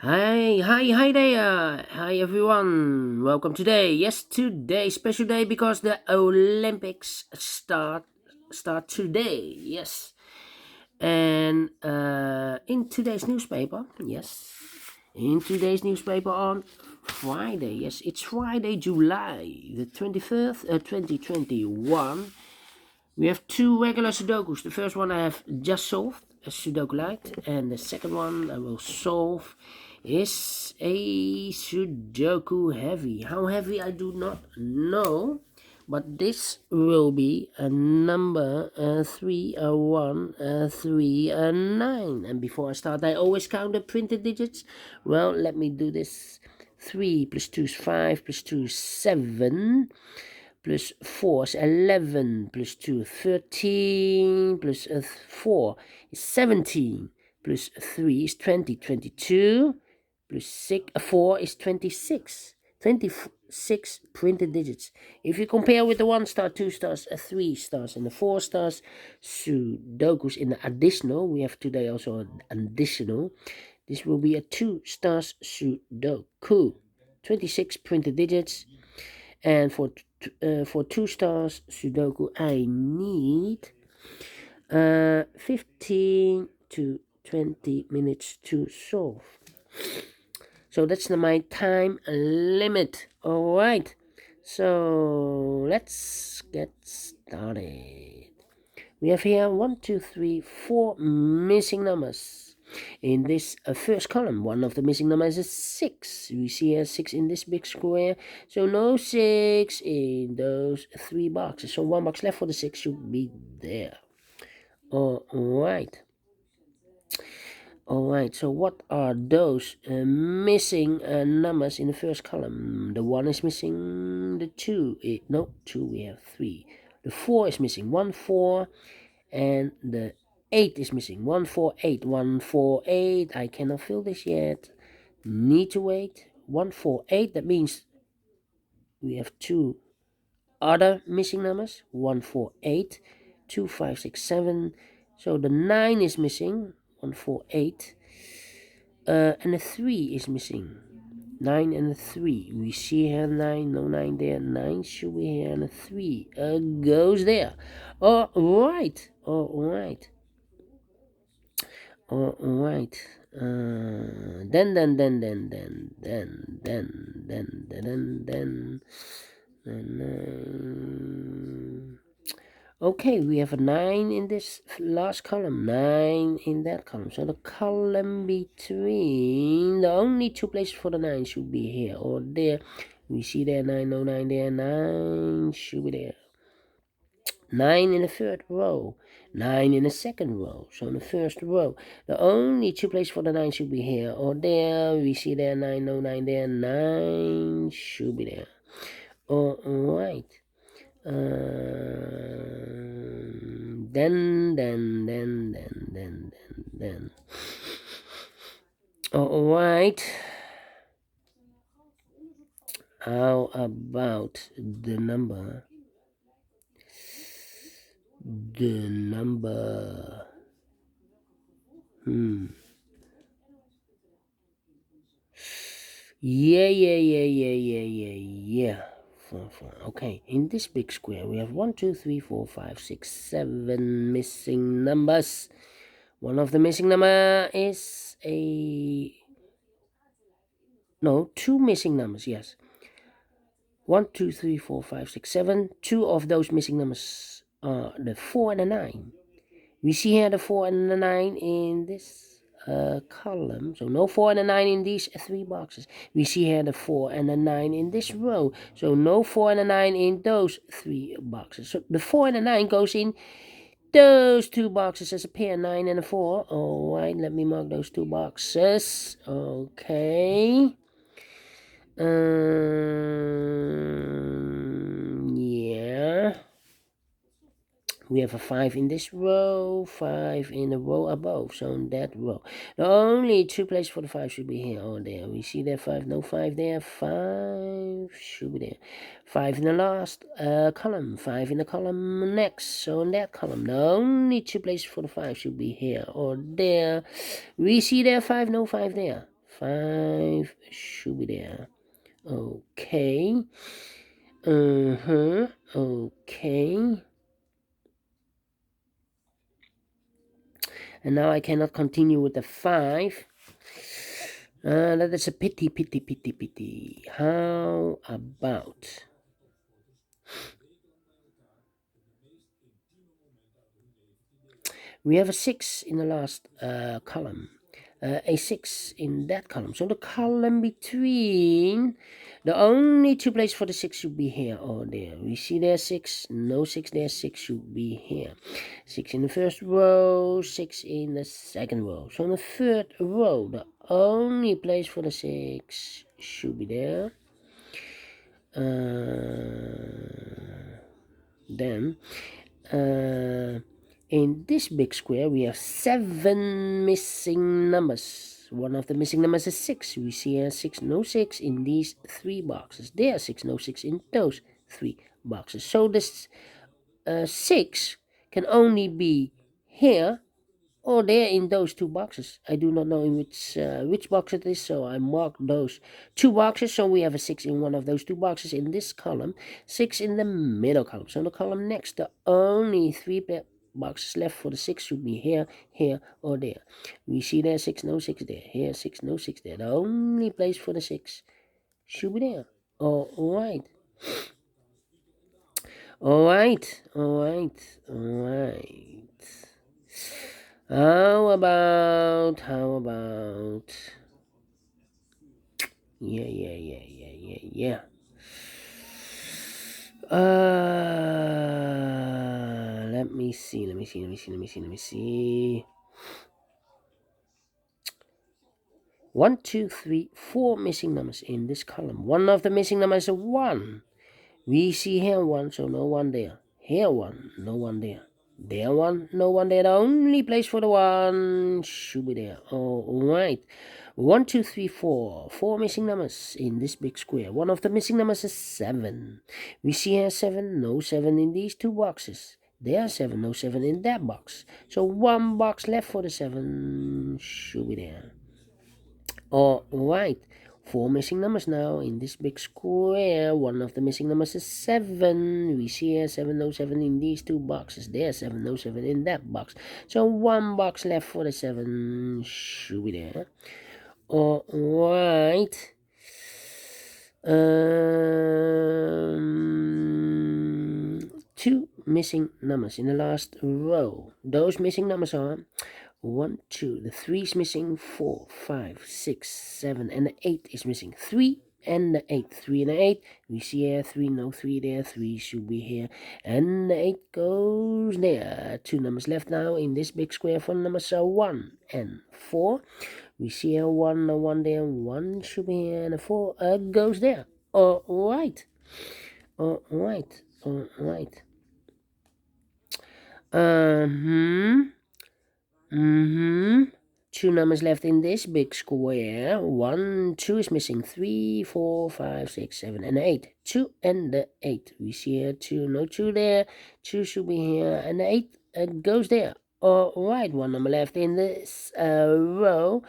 Hi there. Hi everyone. Welcome today. Yes, today special day because the Olympics start today. Yes, and in today's newspaper, on Friday. Yes, it's Friday, July the 23rd, 2021. We have two regular Sudokus. The first one I have just solved, a Sudoku Lite, and the second one I will solve is a Sudoku Heavy. How heavy I do not know, but this will be a number 3, a 1, a 3, a 9. And before I start, I always count the printed digits. Well, let me do this. 3 plus 2 is 5, plus 2 is 7 plus 4 is 11, plus 2 13, plus 4 is 17, plus 3 is 20, 22, plus 4 is 26. 26 printed digits. If you compare with the 1 star, 2 stars, 3 stars, and the 4 stars, Sudokus in the additional, we have today also an additional, this will be a 2 stars Sudoku. 26 printed digits. And for 2 stars Sudoku, I need 15 to 20 minutes to solve. So that's my time limit. All right. So let's get started. We have here 1, 2, 3, 4 missing numbers. In this first column, one of the missing numbers is 6. We see a 6 in this big square, so no 6 in those 3 boxes. So 1 box left for the 6 should be there. Alright. Alright, so what are those missing numbers in the first column? The 1 is missing, the 2, 2, we have 3. The 4 is missing, 1, 4, and the 8 is missing, 1, 4, 8, 1, 4, 8. I cannot fill this yet, need to wait. 1, 4, 8, that means we have 2 other missing numbers, 1, 4, 8, 2, 5, 6, 7. So the 9 is missing, 1, 4, 8, and the 3 is missing, 9 and a 3. We see here 9, no 9 there, 9 should be here, and a 3 goes there. Alright. Alright. Okay, we have a 9 in this last column, 9 in that column. So the column between, the only 2 places for the 9 should be here or there. We see there 9, no 9 there, 9 should be there. 9 in the third row, 9 in the second row. So in the first row, the only 2 places for the 9 should be here or there. We see there 9, no 9 there, 9 should be there. Alright. Then. Alright. How about the number? Yeah. 4. Okay, in this big square we have 1, 2, 3, 4, 5, 6, 7 missing numbers. One of the missing number is two missing numbers. Yes, 1, 2, 3, 4, 5, 6, 7. 2 of those missing numbers are the 4 and the 9. We see here the 4 and the 9 in this column, so no 4 and a 9 in these 3 boxes. We see here the 4 and the 9 in this row, so no 4 and a 9 in those 3 boxes. So the 4 and the 9 goes in those 2 boxes as a pair, 9 and a 4. Alright, let me mark those 2 boxes. Okay. Yeah. We have a 5 in this row, 5 in the row above, so in that row. The only 2 places for the 5 should be here or there. We see there 5, no 5 there, 5 should be there. 5 in the last column, 5 in the column next, so in that column. The only 2 places for the 5 should be here or there. We see there 5, no 5 there. 5 should be there. Okay. Okay. And now I cannot continue with the 5. That is a pity. How about... we have a 6 in the last column. A 6 in that column. So the column between, the only two places for the 6 should be here or there. We see there 6, no 6 there, 6 should be here. 6 in the first row, 6 in the second row. So in the third row, the only place for the 6 should be there. Then in this big square we have 7 missing numbers. One of the missing numbers is 6. We see here 6, no 6 in these 3 boxes. There are 6, no 6 in those 3 boxes. So this 6 can only be here or there in those 2 boxes. I do not know in which box it is, so I mark those 2 boxes. So we have a 6 in one of those 2 boxes in this column, 6 in the middle column. So in the column next, the only 3 boxes left for the 6 should be here, here, or there. We see there 6, no 6 there. Here 6, no 6 there. The only place for the 6 should be there. Alright. Alright. How about, yeah. Let me see. 1, 2, 3, 4 missing numbers in this column. One of the missing numbers is a 1. We see here 1, so no 1 there. Here 1, no 1 there. There 1, no 1 there. The only place for the 1 should be there. Alright. 1, 2, 3, 4. 4 missing numbers in this big square. One of the missing numbers is 7. We see here 7, no 7 in these 2 boxes. There are 7, no 7 in that box. So 1 box left for the 7 should be there. Alright. 4 missing numbers now in this big square. One of the missing numbers is 7. We see here 7, no 7 in these 2 boxes. There 7, no 7 in that box. So 1 box left for the 7 should be there. Alright. 2 missing numbers in the last row. Those missing numbers are 1, 2, the 3 is missing, 4, 5, 6, 7, and the 8 is missing. 3 and the 8, 3 and the 8. We see here 3, no 3 there, 3 should be here, and the 8 goes there. 2 numbers left now in this big square for numbers 1 and 4. We see here 1, no 1 there, 1 should be here, and the 4 goes there. Alright. 2 numbers left in this big square. 1, 2 is missing. 3, 4, 5, 6, 7, and 8. 2 and the 8. We see here 2, no 2 there. 2 should be here, and the 8 goes there. Alright, 1 number left in this row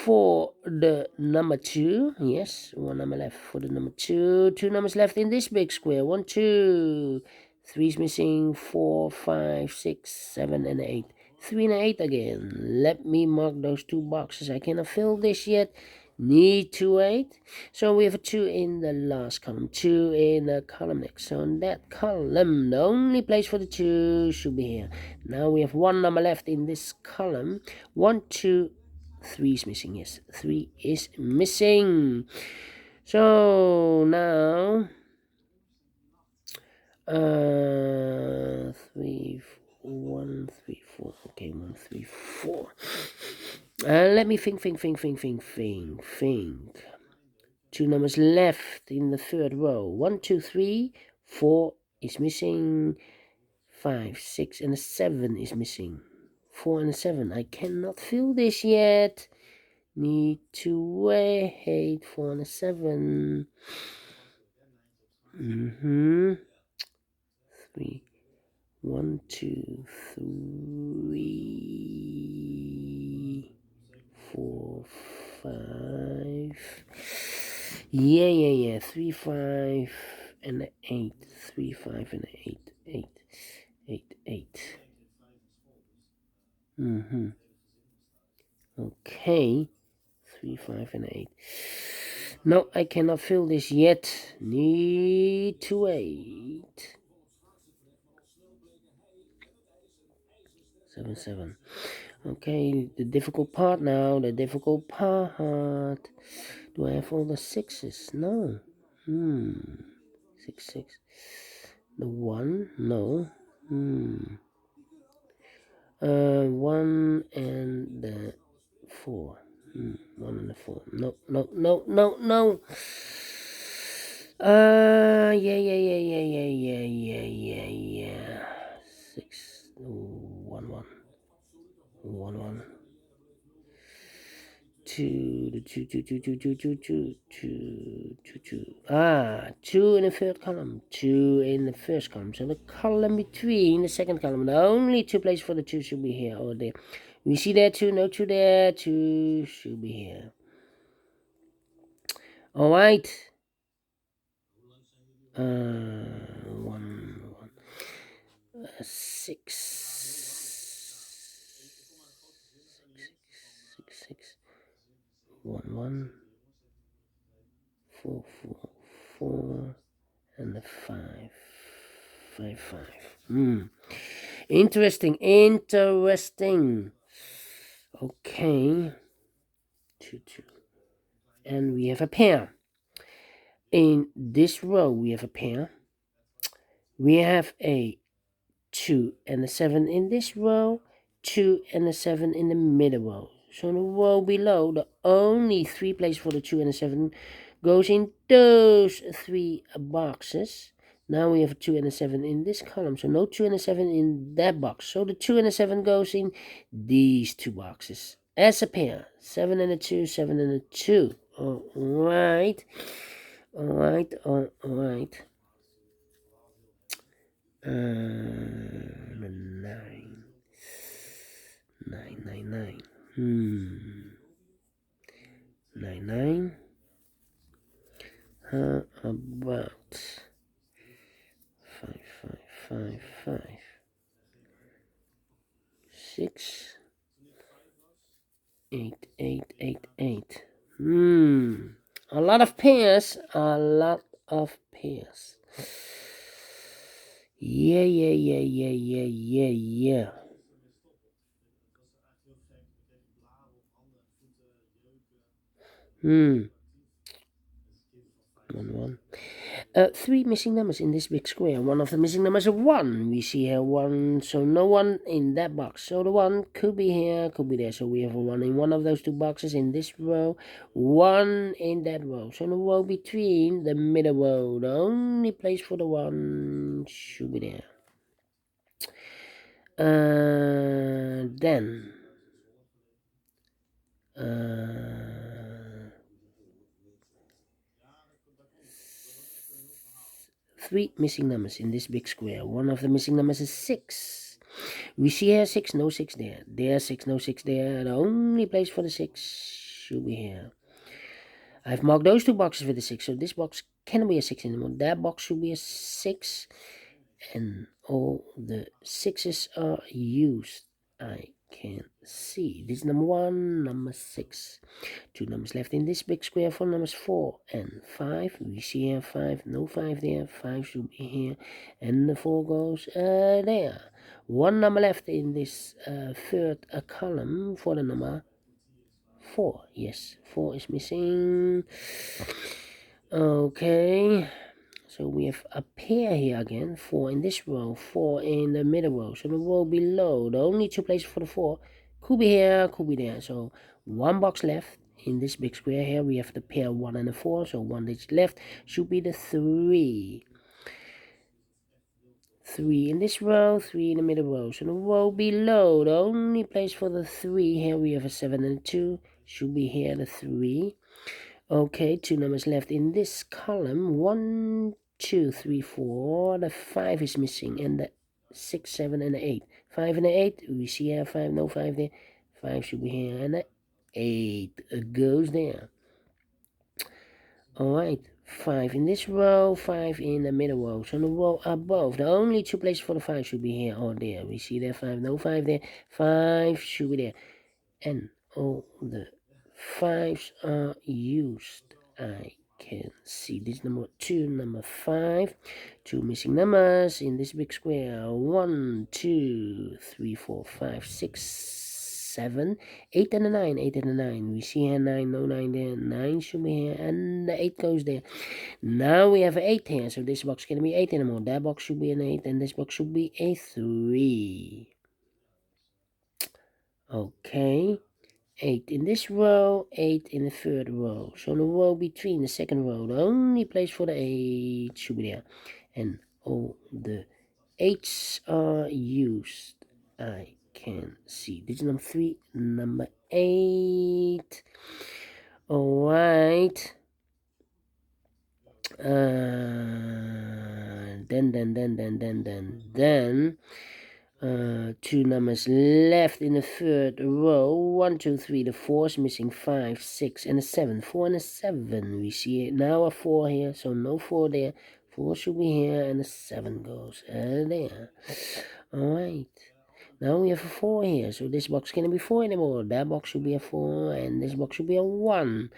for the number 2. Yes, 1 number left for the number 2. 2 numbers left in this big square. 1, 2. 3 is missing. 4, 5, 6, 7, and 8. 3 and 8 again. Let me mark those 2 boxes. I cannot fill this yet. Need 2, 8. So we have a 2 in the last column. 2 in the column next. So in that column, the only place for the 2 should be here. Now we have 1 number left in this column. 1, 2, 3 is missing. Yes, 3 is missing. So now 3, 1, 3, 4. Okay, 1, 3, 4. Let me think. 2 numbers left in the third row. 1, 2, 3, 4 is missing. 5, 6, and a 7 is missing. 4 and a 7. I cannot fill this yet. Need to wait. 4 and a 7. 3. 1, 2, 3, 4, Yeah. 3, 5, and 8. 3, 5, and 8. 8. 8, 8. Okay. 3, 5, and 8. No, I cannot fill this yet. Need to wait. 7, 7. Okay, the difficult part now. The difficult part. Do I have all the sixes? No. 6, 6. The 1? No. 1 and the 4. 1 and the 4. No. Yeah. 6. 1, 1. 1, 1. 2, the 2, 2, 2, 2, 2, 2, 2, 2, 2, 2. 2 in the third column, 2 in the first column. So the column between the second column, the only 2 places for the 2 should be here or there. We see there 2, no 2 there, 2 should be here. All right. 1, 6, 6, 1, 1, 4, 4, 4, and the 5, 5, 5. Interesting. Okay. 2, 2. And we have a pair. In this row, we have a pair. We have a 2 and a 7 in this row, 2 and a 7 in the middle row. So in the row below, the only 3 places for the 2 and a 7 goes in those 3 boxes. Now we have a 2 and a 7 in this column, so no 2 and a 7 in that box. So the 2 and a 7 goes in these 2 boxes as a pair. 7 and a 2, 7 and a 2. Alright. 9. 9. 9. How about 5. 6. 8. 8. A lot of pairs. Yeah. 1, 1. 3 missing numbers in this big square. One of the missing numbers is 1. We see here 1, so no 1 in that box. So the 1 could be here, could be there. So we have a 1 in one of those 2 boxes in this row, 1 in that row. So the row between the middle row, the only place for the 1 should be there. Then 3 missing numbers in this big square. One of the missing numbers is 6. We see here 6, no 6 there. There 6, no 6 there. The only place for the 6 should be here. I've marked those 2 boxes with a 6, so this box cannot be a 6 anymore. That box should be a 6, and all the 6s are used. I can see. This is number 1, number 6. 2 numbers left in this big square for numbers 4 and 5. We see here 5, no 5 there. 5 should be here, and the 4 goes there. 1 number left in this third column for the number 4. Yes, 4 is missing. Okay. So we have a pair here again, 4 in this row, 4 in the middle row. So the row below, the only 2 places for the 4 could be here, could be there. So 1 box left in this big square here. We have the pair 1 and a 4. So 1 that's left should be the 3. 3 in this row, 3 in the middle row. So the row below, the only place for the 3 here, we have a 7 and a 2. Should be here, the 3. Okay, 2 numbers left in this column. 1, 2, 3, 4. The 5 is missing, and the 6, 7, and the 8. 5 and the 8. We see here 5, no 5 there. 5 should be here, and the 8 goes there. Alright, 5 in this row, 5 in the middle row. So the row above, the only two places for the 5 should be here or there. We see there 5, no 5 there, 5 should be there. And all the 5s are used. I can see this number 2, number 5. 2 missing numbers in this big square. 1, 2, 3, 4, 5, 6, 7, 8 and a 9, 8 and a 9. We see here 9, no 9 there, 9 should be here, and the 8 goes there. Now we have an 8 here, so this box can be 8 anymore. That box should be an 8, and this box should be a 3. Okay. 8 in this row, 8 in the third row. So the row between the second row, the only place for the 8 should be there. And all the 8s are used. I can see. This is number 3, number 8. Alright. Then 2 numbers left in the third row. 1, 2, 3, the 4 is missing, 5, 6 and a 7. 4 and a 7. We see it now a 4 here, so no 4 there. 4 should be here and a 7 goes there. Alright. Now we have a 4 here, so this box can't be 4 anymore. That box should be a 4 and this box should be a 1.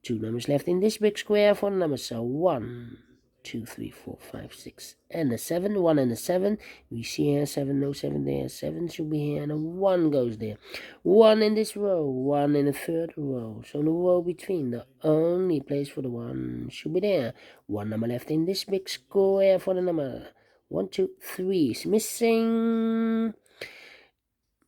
2 numbers left in this big square. 4 numbers, so 1, 2, 3, 4, 5, 6 and a 7. 1 and a 7. We see here 7, no 7 there. 7 should be here and a 1 goes there. 1 in this row, 1 in the third row. So the row between, the only place for the 1 should be there. 1 number left in this big square for the number. 1, 2, 3 is missing.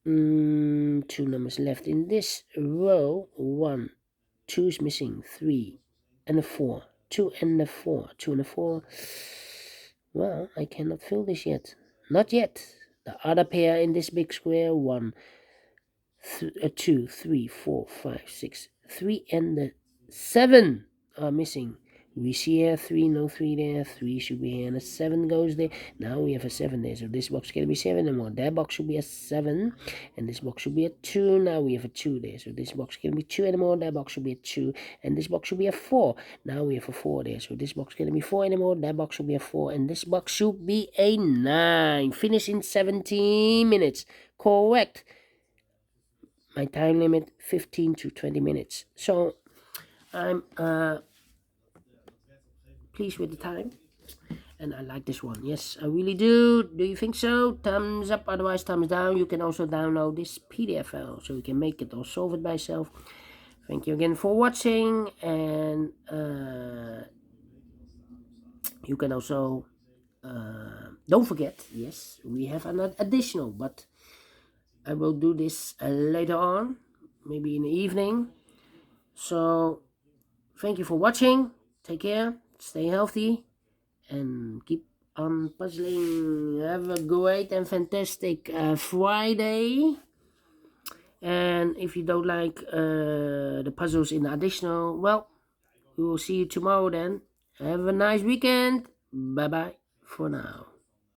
2 numbers left in this row. 1, 2 is missing, 3 and a 4. 2 and a 4. 2 and a 4. Well, I cannot fill this yet. Not yet. The other pair in this big square. 1, 2, 3, 4, 5, 6. 3 and the 7 are missing. We see here 3, no 3 there. 3 should be here and a 7 goes there. Now we have a 7 there. So this box can be 7 anymore. That box should be a 7. And this box should be a 2. Now we have a 2 there. So this box can be 2 anymore. That box should be a 2. And this box should be a 4. Now we have a 4 there. So this box can be 4 anymore. That box should be a 4. And this box should be a 9. Finish in 17 minutes. Correct. My time limit 15 to 20 minutes. So I'm pleased with the time, and I like this one. Yes, I really do. Do you think so? Thumbs up, otherwise thumbs down. You can also download this PDF file so you can make it or solve it by yourself. Thank you again for watching, and you can also don't forget, yes, we have an additional, but I will do this later on, maybe in the evening. So thank you for watching. Take care, stay healthy, and keep on puzzling. Have a great and fantastic Friday. And if you don't like the puzzles in the additional, well, we will see you tomorrow then. Have a nice weekend. Bye bye for now.